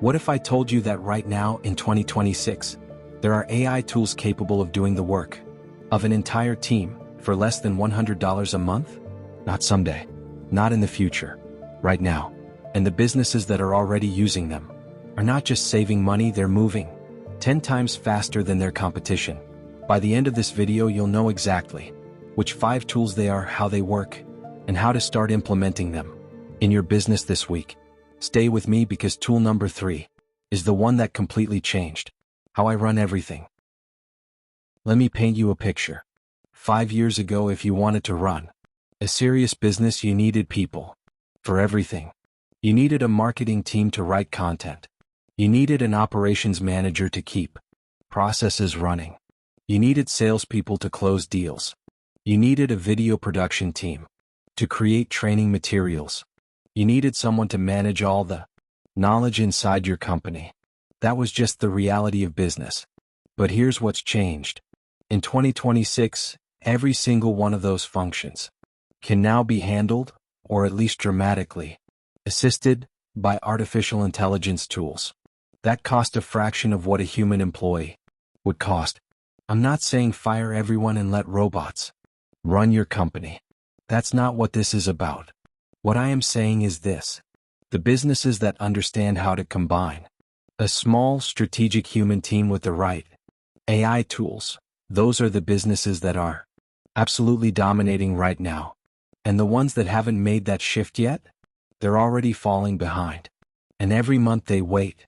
What if I told you that right now, in 2026, there are AI tools capable of doing the work of an entire team for less than $100 a month? Not someday, not in the future, right now. And the businesses that are already using them are not just saving money, they're moving 10 times faster than their competition. By the end of this video, you'll know exactly which 5 tools they are, how they work, and how to start implementing them in your business this week. Stay with me because tool number 3 is the one that completely changed how I run everything. Let me paint you a picture. 5 years ago, if you wanted to run a serious business, you needed people for everything. You needed a marketing team to write content. You needed an operations manager to keep processes running. You needed salespeople to close deals. You needed a video production team to create training materials. You needed someone to manage all the knowledge inside your company. That was just the reality of business. But here's what's changed. In 2026, every single one of those functions can now be handled, or at least dramatically assisted, by artificial intelligence tools that cost a fraction of what a human employee would cost. I'm not saying fire everyone and let robots run your company. That's not what this is about. What I am saying is this: the businesses that understand how to combine a small, strategic human team with the right AI tools, those are the businesses that are absolutely dominating right now. And the ones that haven't made that shift yet, they're already falling behind. And every month they wait,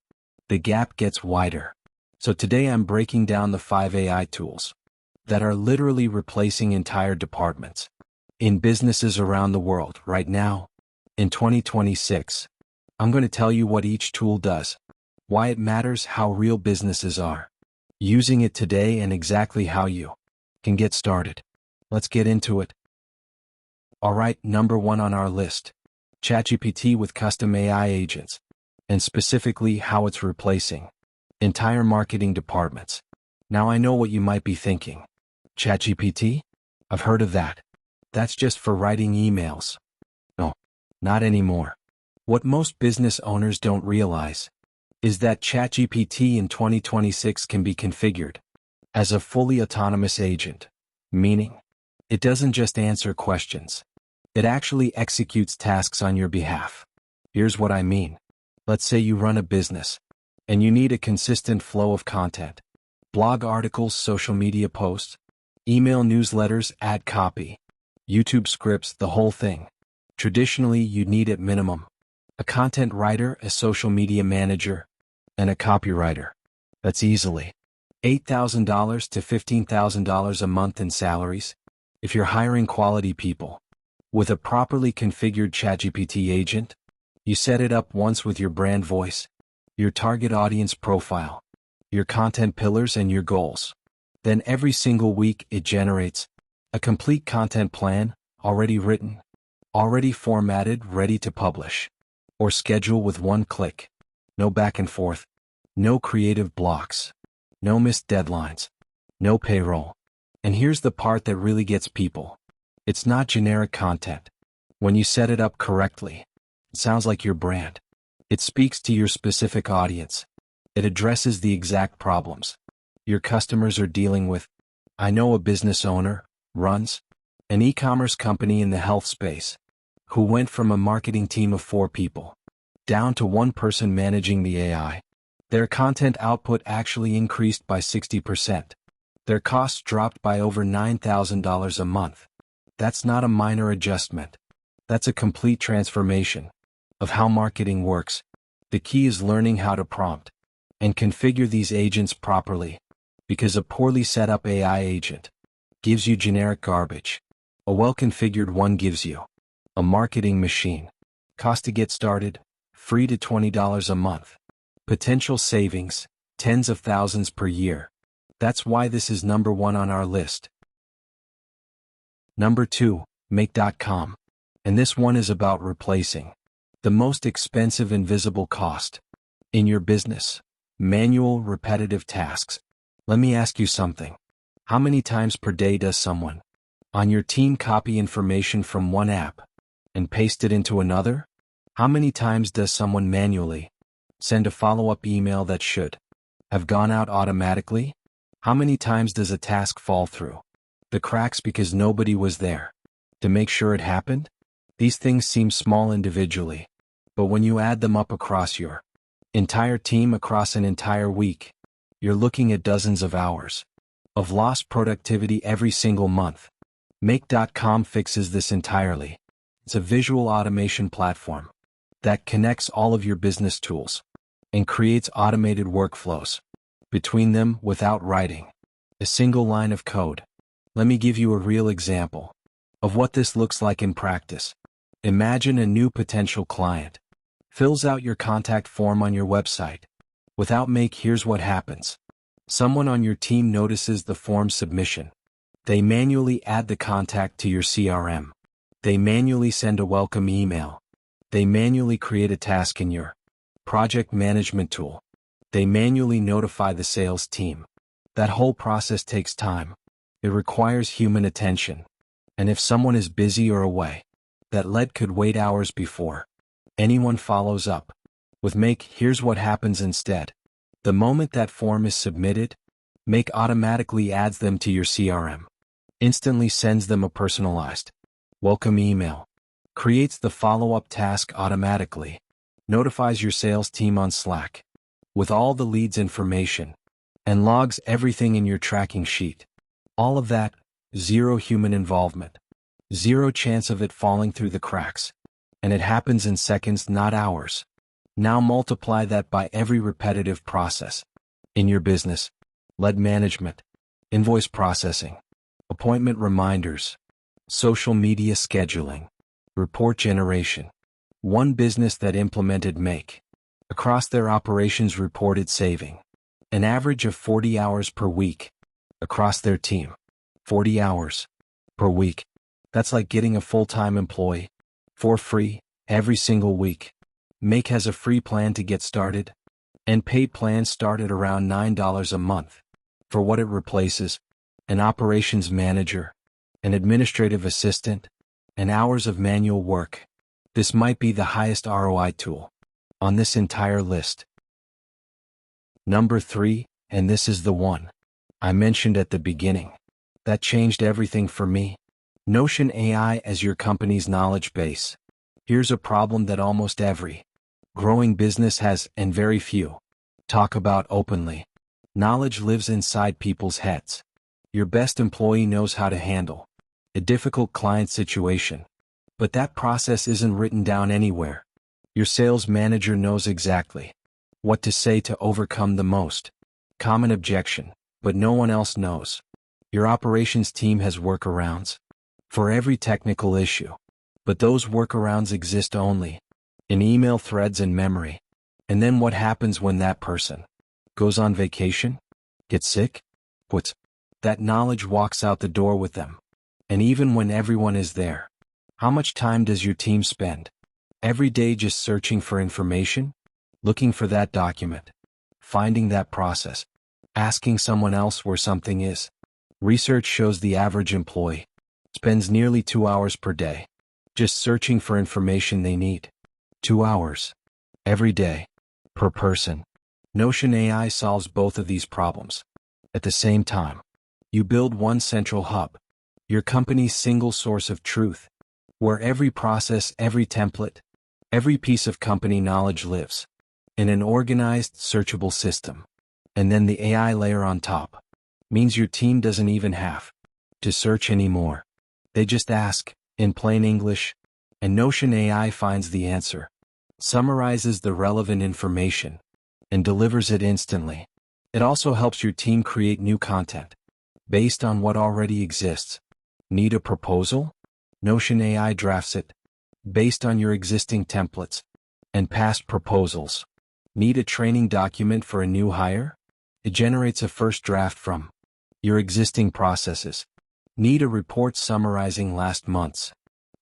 the gap gets wider. So today I'm breaking down the 5 AI tools that are literally replacing entire departments in businesses around the world right now. In 2026, I'm going to tell you what each tool does, why it matters, how real businesses are using it today, and exactly how you can get started. Let's get into it. Alright, number 1 on our list, ChatGPT with custom AI agents, and specifically how it's replacing entire marketing departments. Now I know what you might be thinking. ChatGPT? I've heard of that. That's just for writing emails. No, not anymore. What most business owners don't realize is that ChatGPT in 2026 can be configured as a fully autonomous agent, meaning it doesn't just answer questions. It actually executes tasks on your behalf. Here's what I mean. Let's say you run a business and you need a consistent flow of content: blog articles, social media posts, email newsletters, ad copy, YouTube scripts, the whole thing. Traditionally, you'd need at minimum a content writer, a social media manager, and a copywriter. That's easily $8,000 to $15,000 a month in salaries if you're hiring quality people. With a properly configured ChatGPT agent, you set it up once with your brand voice, your target audience profile, your content pillars, and your goals. Then every single week it generates a complete content plan, already written, already formatted, ready to publish or schedule with one click. No back and forth, no creative blocks, no missed deadlines, no payroll. And here's the part that really gets people. It's not generic content. When you set it up correctly, it sounds like your brand. It speaks to your specific audience. It addresses the exact problems your customers are dealing with. I know a business owner runs an e-commerce company in the health space who went from a marketing team of 4 people down to 1 person managing the AI. Their content output actually increased by 60%. Their costs dropped by over $9,000 a month. That's not a minor adjustment. That's a complete transformation of how marketing works. The key is learning how to prompt and configure these agents properly, because a poorly set up AI agent gives you generic garbage. A well-configured one gives you a marketing machine. Cost to get started, free to $20 a month. Potential savings, tens of thousands per year. That's why this is number 1 on our list. Number 2, Make.com. And this one is about replacing the most expensive invisible cost in your business: manual, repetitive tasks. Let me ask you something. How many times per day does someone on your team copy information from one app and paste it into another? How many times does someone manually Send a follow-up email that should have gone out automatically? How many times does a task fall through the cracks because nobody was there to make sure it happened? These things seem small individually, but when you add them up across your entire team across an entire week, you're looking at dozens of hours of lost productivity every single month. Make.com fixes this entirely. It's a visual automation platform that connects all of your business tools and creates automated workflows between them without writing a single line of code. Let me give you a real example of what this looks like in practice. Imagine a new potential client fills out your contact form on your website. Without Make, here's what happens. Someone on your team notices the form submission. They manually add the contact to your CRM. They manually send a welcome email. They manually create a task in your project management tool. They manually notify the sales team. That whole process takes time. It requires human attention. And if someone is busy or away, that lead could wait hours before anyone follows up. With Make, here's what happens instead. The moment that form is submitted, Make automatically adds them to your CRM, instantly sends them a personalized welcome email, creates the follow-up task automatically, notifies your sales team on Slack with all the leads information, and logs everything in your tracking sheet. All of that, zero human involvement, zero chance of it falling through the cracks, and it happens in seconds, not hours. Now multiply that by every repetitive process in your business: lead management, invoice processing, appointment reminders, social media scheduling, report generation. One business that implemented Make across their operations reported saving an average of 40 hours per week across their team. 40 hours per week. That's like getting a full-time employee for free every single week. Make has a free plan to get started, and paid plans start at around $9 a month. For what it replaces: an operations manager, an administrative assistant, and hours of manual work. This might be the highest ROI tool on this entire list. Number 3, and this is the one I mentioned at the beginning. That changed everything for me. Notion AI as your company's knowledge base. Here's a problem that almost every growing business has, and very few talk about openly. Knowledge lives inside people's heads. Your best employee knows how to handle a difficult client situation, but that process isn't written down anywhere. Your sales manager knows exactly what to say to overcome the most common objection, but no one else knows. Your operations team has workarounds for every technical issue, but those workarounds exist only in email threads and memory. And then what happens when that person goes on vacation, gets sick, quits? That knowledge walks out the door with them. And even when everyone is there, how much time does your team spend every day just searching for information, looking for that document, finding that process, asking someone else where something is? Research shows the average employee spends nearly 2 hours per day just searching for information they need. 2 hours every day per person. Notion AI solves both of these problems at the same time. You build one central hub, your company's single source of truth, where every process, every template, every piece of company knowledge lives in an organized, searchable system. And then the AI layer on top means your team doesn't even have to search anymore. They just ask, in plain English, and Notion AI finds the answer, summarizes the relevant information, and delivers it instantly. It also helps your team create new content based on what already exists. Need a proposal? Notion AI drafts it based on your existing templates and past proposals. Need a training document for a new hire? It generates a first draft from your existing processes. Need a report summarizing last month's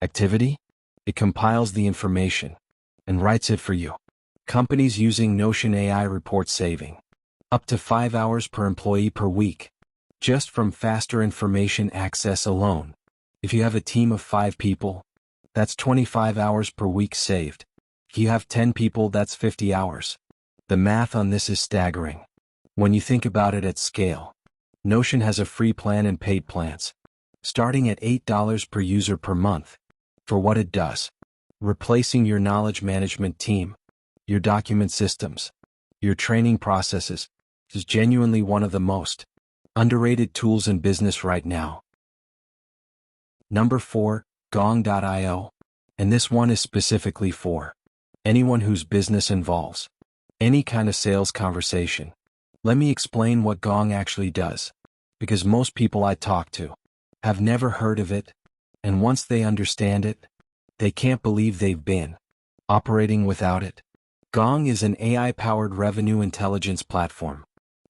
activity? It compiles the information and writes it for you. Companies using Notion AI report saving up to 5 hours per employee per week, just from faster information access alone. If you have a team of 5 people, that's 25 hours per week saved. If you have 10 people, that's 50 hours. The math on this is staggering. When you think about it at scale, Notion has a free plan and paid plans, starting at $8 per user per month. For what it does, replacing your knowledge management team, your document systems, your training processes, is genuinely one of the most underrated tools in business right now. Number 4, Gong.io. And this one is specifically for anyone whose business involves any kind of sales conversation. Let me explain what Gong actually does, because most people I talk to have never heard of it, and once they understand it, they can't believe they've been operating without it. Gong is an AI-powered revenue intelligence platform.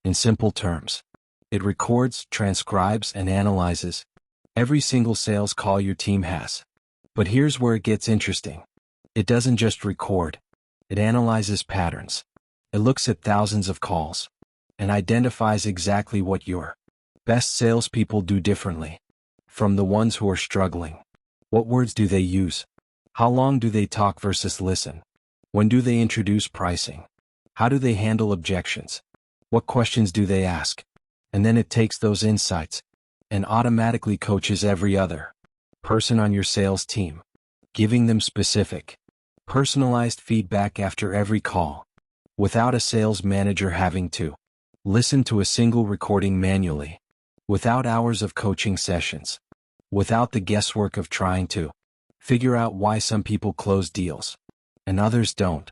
In simple terms, it records, transcribes, and analyzes every single sales call your team has. But here's where it gets interesting. It doesn't just record, it analyzes patterns. It looks at thousands of calls and identifies exactly what your best salespeople do differently from the ones who are struggling. What words do they use? How long do they talk versus listen? When do they introduce pricing? How do they handle objections? What questions do they ask? And then it takes those insights and automatically coaches every other person on your sales team, giving them specific, personalized feedback after every call, without a sales manager having to listen to a single recording manually, without hours of coaching sessions, without the guesswork of trying to figure out why some people close deals and others don't.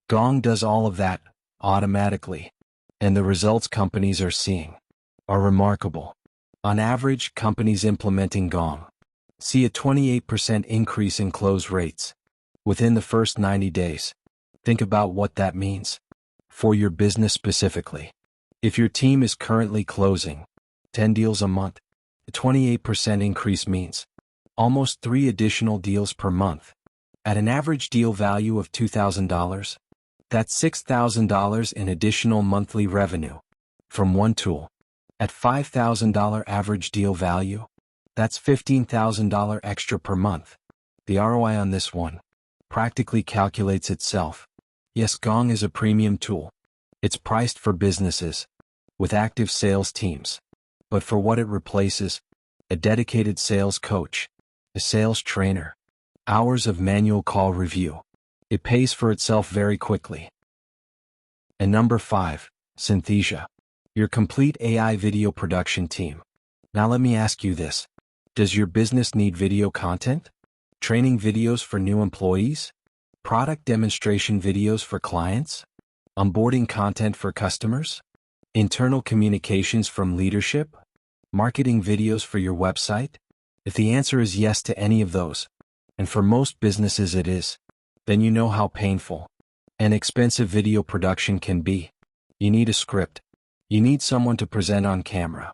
Gong does all of that automatically, and the results companies are seeing are remarkable. On average, companies implementing Gong see a 28% increase in close rates within the first 90 days. Think about what that means for your business specifically. If your team is currently closing 10 deals a month, a 28% increase means almost 3 additional deals per month. At an average deal value of $2,000, that's $6,000 in additional monthly revenue from one tool. At $5,000 average deal value, that's $15,000 extra per month. The ROI on this one practically calculates itself. Yes, Gong is a premium tool. It's priced for businesses with active sales teams. But for what it replaces, a dedicated sales coach, a sales trainer, hours of manual call review, it pays for itself very quickly. And number 5, Synthesia, your complete AI video production team. Now let me ask you this. Does your business need video content? Training videos for new employees? Product demonstration videos for clients? Onboarding content for customers? Internal communications from leadership? Marketing videos for your website? If the answer is yes to any of those, and for most businesses it is, then you know how painful and expensive video production can be. You need a script. You need someone to present on camera.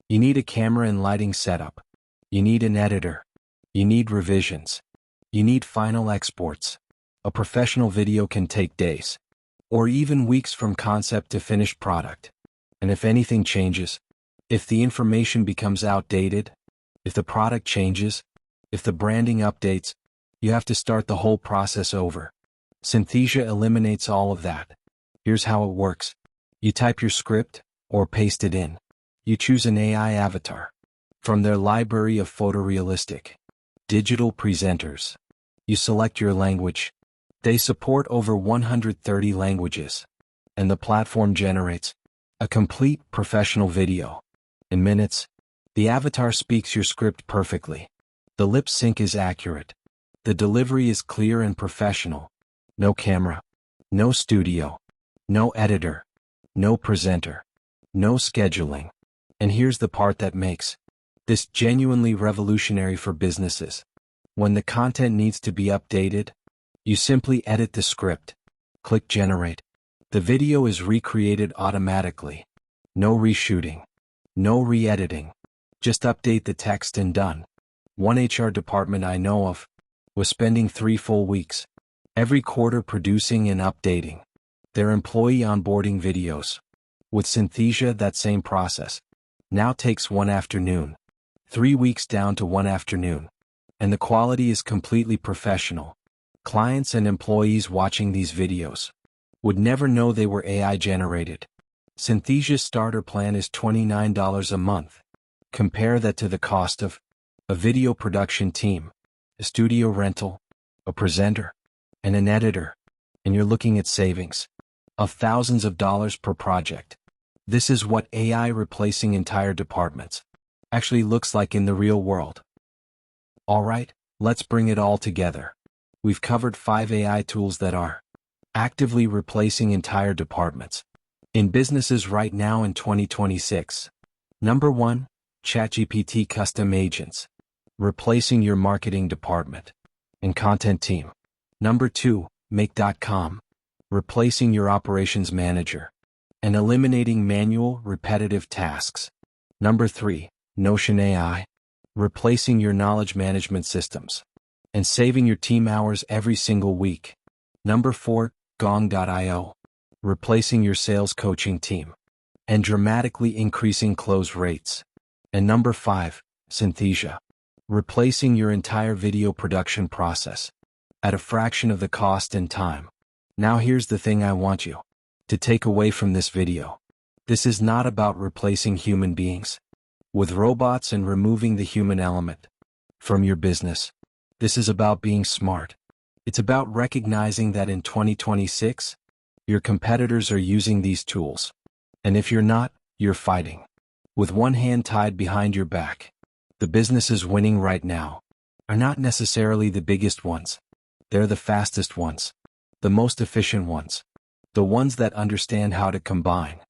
You need a camera and lighting setup. You need an editor. You need revisions. You need final exports. A professional video can take days, or even weeks from concept to finished product. And if anything changes, if the information becomes outdated, if the product changes, if the branding updates, you have to start the whole process over. Synthesia eliminates all of that. Here's how it works. You type your script, or paste it in. You choose an AI avatar from their library of photorealistic digital presenters. You select your language. They support over 130 languages, and the platform generates a complete professional video. In minutes, the avatar speaks your script perfectly. The lip sync is accurate. The delivery is clear and professional. No camera, no studio, no editor, no presenter, no scheduling. And here's the part that makes this genuinely revolutionary for businesses. When the content needs to be updated, you simply edit the script, click generate. The video is recreated automatically. No reshooting, no re-editing. Just update the text and done. One HR department I know of was spending 3 full weeks every quarter producing and updating their employee onboarding videos. With Synthesia, that same process now takes 1 afternoon, 3 weeks down to 1 afternoon, and the quality is completely professional. Clients and employees watching these videos would never know they were AI generated. Synthesia's starter plan is $29 a month. Compare that to the cost of a video production team, a studio rental, a presenter, and an editor, and you're looking at savings of thousands of dollars per project. This is what AI replacing entire departments actually looks like in the real world. Alright, let's bring it all together. We've covered 5 AI tools that are actively replacing entire departments in businesses right now in 2026. Number 1, ChatGPT Custom Agents, replacing your marketing department and content team. Number 2, Make.com, replacing your operations manager and eliminating manual, repetitive tasks. Number 3, Notion AI, replacing your knowledge management systems and saving your team hours every single week. Number 4, Gong.io, replacing your sales coaching team and dramatically increasing close rates. And number 5, Synthesia, replacing your entire video production process at a fraction of the cost and time. Now here's the thing I want you to take away from this video. This is not about replacing human beings with robots and removing the human element from your business. This is about being smart. It's about recognizing that in 2026, your competitors are using these tools. And if you're not, you're fighting with one hand tied behind your back. The businesses winning right now are not necessarily the biggest ones. They're the fastest ones, the most efficient ones, the ones that understand how to combine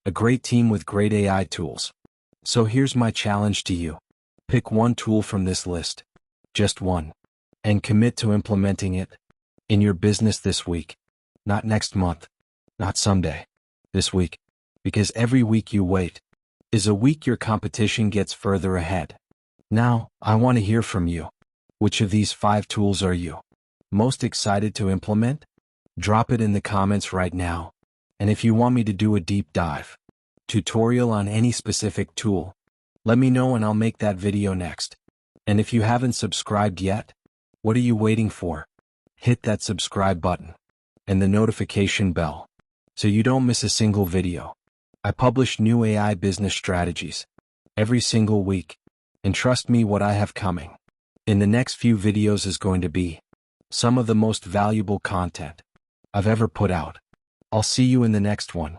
a great team with great AI tools. So here's my challenge to you. Pick one tool from this list, just one, and commit to implementing it in your business this week, not next month, not someday, this week, because every week you wait is a week your competition gets further ahead. Now, I want to hear from you. Which of these 5 tools are you most excited to implement? Drop it in the comments right now. And if you want me to do a deep dive tutorial on any specific tool, let me know and I'll make that video next. And if you haven't subscribed yet, what are you waiting for? Hit that subscribe button and the notification bell so you don't miss a single video. I publish new AI business strategies every single week, and trust me, what I have coming in the next few videos is going to be some of the most valuable content I've ever put out. I'll see you in the next one.